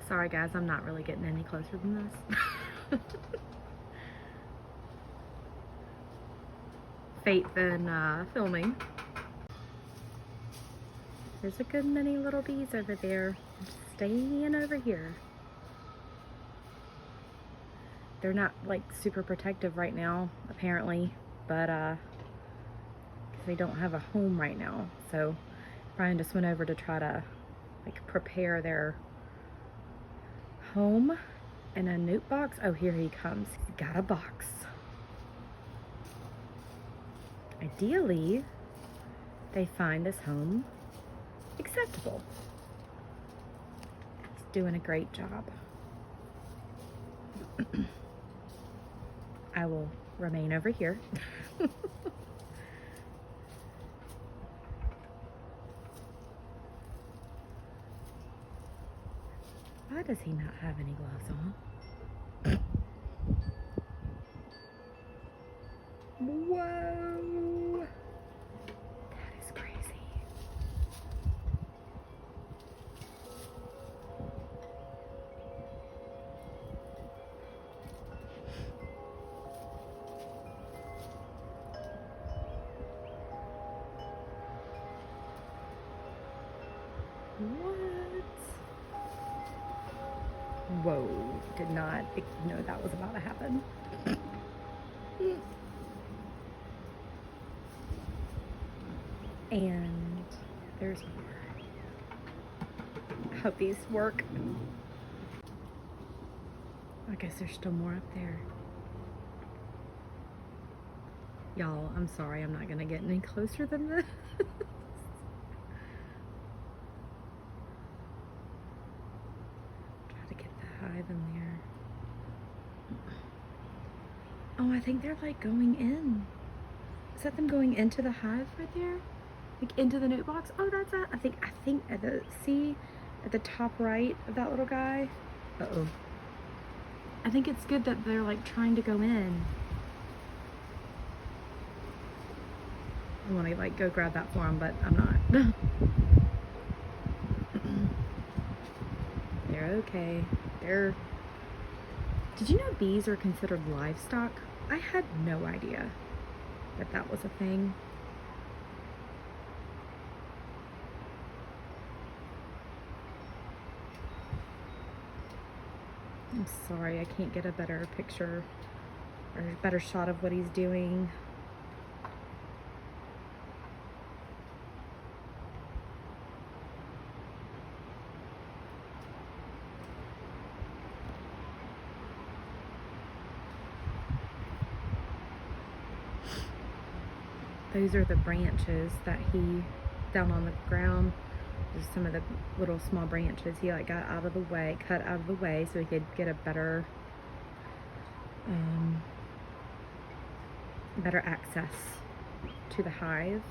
Sorry guys, I'm not really getting any closer than this. Faith in filming. There's a good many little bees over there. I'm just staying over here. They're not like super protective right now, apparently, but because they don't have a home right now. So Brian just went over to try to like prepare their home in a newt box. Oh, here he comes. He's got a box. Ideally, they find this home acceptable. It's doing a great job. I will remain over here. Why does he not have any gloves on? Whoa! That is crazy. What? Whoa, did not know that was about to happen. And there's more. I hope these work. I guess there's still more up there. Y'all, I'm sorry, I'm not gonna get any closer than this. Try to get the hive in there. Oh, I think they're like going in. Is that them going into the hive right there? Like into the newt box? Oh, that's that. I think at the, see at the top right of that little guy? Uh-oh. I think it's good that they're like trying to go in. I want to like go grab that for them, but I'm not. They're okay. Did you know bees are considered livestock? I had no idea that that was a thing. I'm sorry, I can't get a better picture or a better shot of what he's doing. Those are the branches that he, down on the ground, just some of the little small branches he like got out of the way, cut out of the way so he could get a better better access to the hive.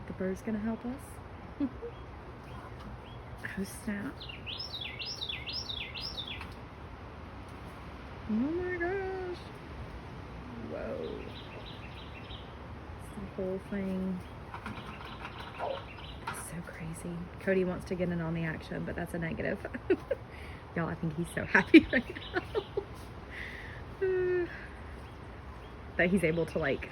The bird's gonna help us. Oh snap. Oh my gosh. Whoa. It's the whole thing. It's so crazy. Cody wants to get in on the action, but that's a negative. Y'all, I think he's so happy right now. That he's able to like,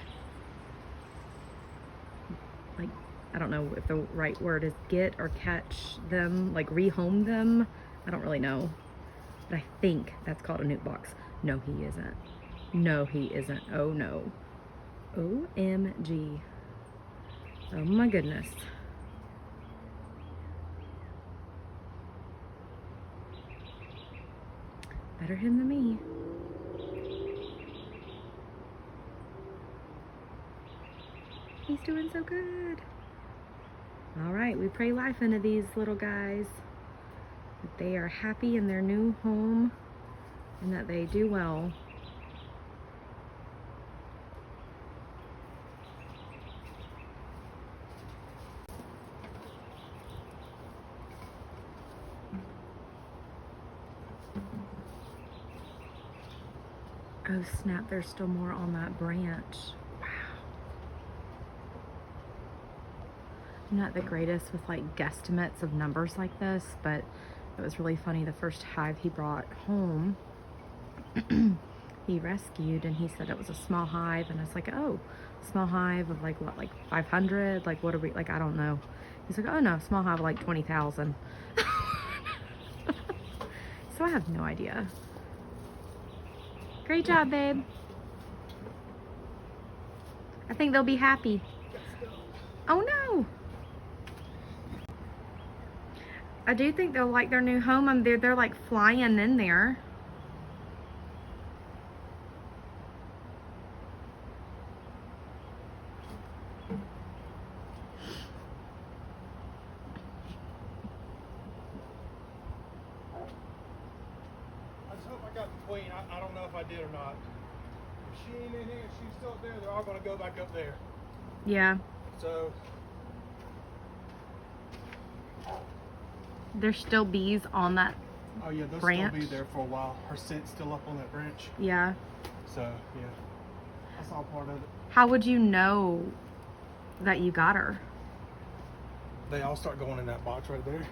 I don't know if the right word is get or catch them, like rehome them. I don't really know. But I think that's called a newt box. No, he isn't. No, he isn't. Oh, no. OMG. Oh, my goodness. Better him than me. He's doing so good. All right, we pray life into these little guys. That they are happy in their new home and that they do well. Oh snap, there's still more on that branch. Wow. I'm not the greatest with like guesstimates of numbers like this, but it was really funny. The first hive he brought home, he rescued, and he said it was a small hive, and I was like, oh, small hive of like what, like 500? Like what are we, like, I don't know. He's like, oh no, small hive of like 20,000. So I have no idea. Great job, babe. I think they'll be happy. Oh no. I do think they'll like their new home. They're like flying in there. I just hope I got the queen. I don't know if I did or not. If she ain't in here, if she's still up there, they're all going to go back up there. Yeah. So There's still bees on that oh yeah, they'll branch. still be there for a while. Her scent's still up on that branch. Yeah. So yeah, that's all part of it. How would you know that you got her? They all start going in that box right there,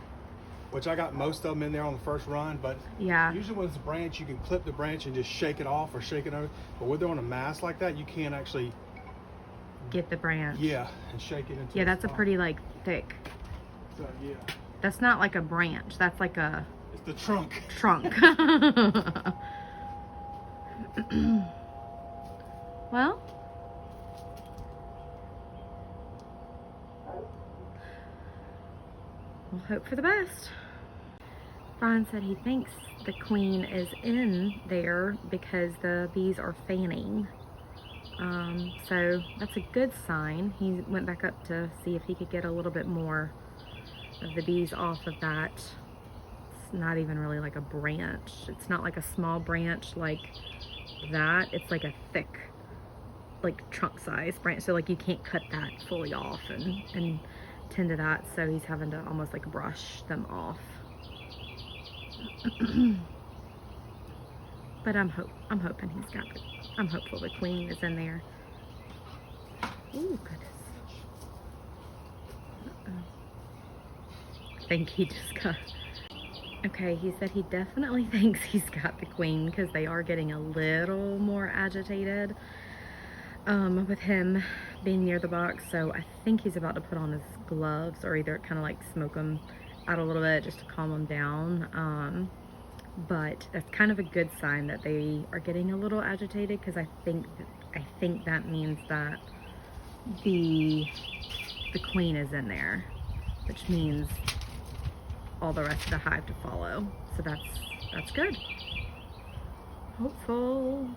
which I got most of them in there on the first run. But Yeah. usually when it's a branch, you can clip the branch and just shake it off or shake it over. But when they're on a mass like that, you can't actually Get the branch. and shake it into Yeah, a that's a spot. pretty like thick. So yeah, That's not like a branch. That's like a it's the trunk. trunk. Well, we'll hope for the best. Brian said he thinks the queen is in there because the bees are fanning. So that's a good sign. He went back up to see if he could get a little bit more of the bees off of that. It's not even really like a branch. It's not like a small branch like that. It's like a thick, like trunk size branch. So like you can't cut that fully off and tend to that. So he's having to almost like brush them off. But I'm hoping he's got it. I'm hopeful the queen is in there. Ooh, goodness. I think he just got... Okay, he said he definitely thinks he's got the queen because they are getting a little more agitated with him being near the box. So I think he's about to put on his gloves or either kind of like smoke them out a little bit just to calm them down. But that's kind of a good sign that they are getting a little agitated because I think that means that the queen is in there, which means all the rest of the hive to follow. So that's good. Hopeful.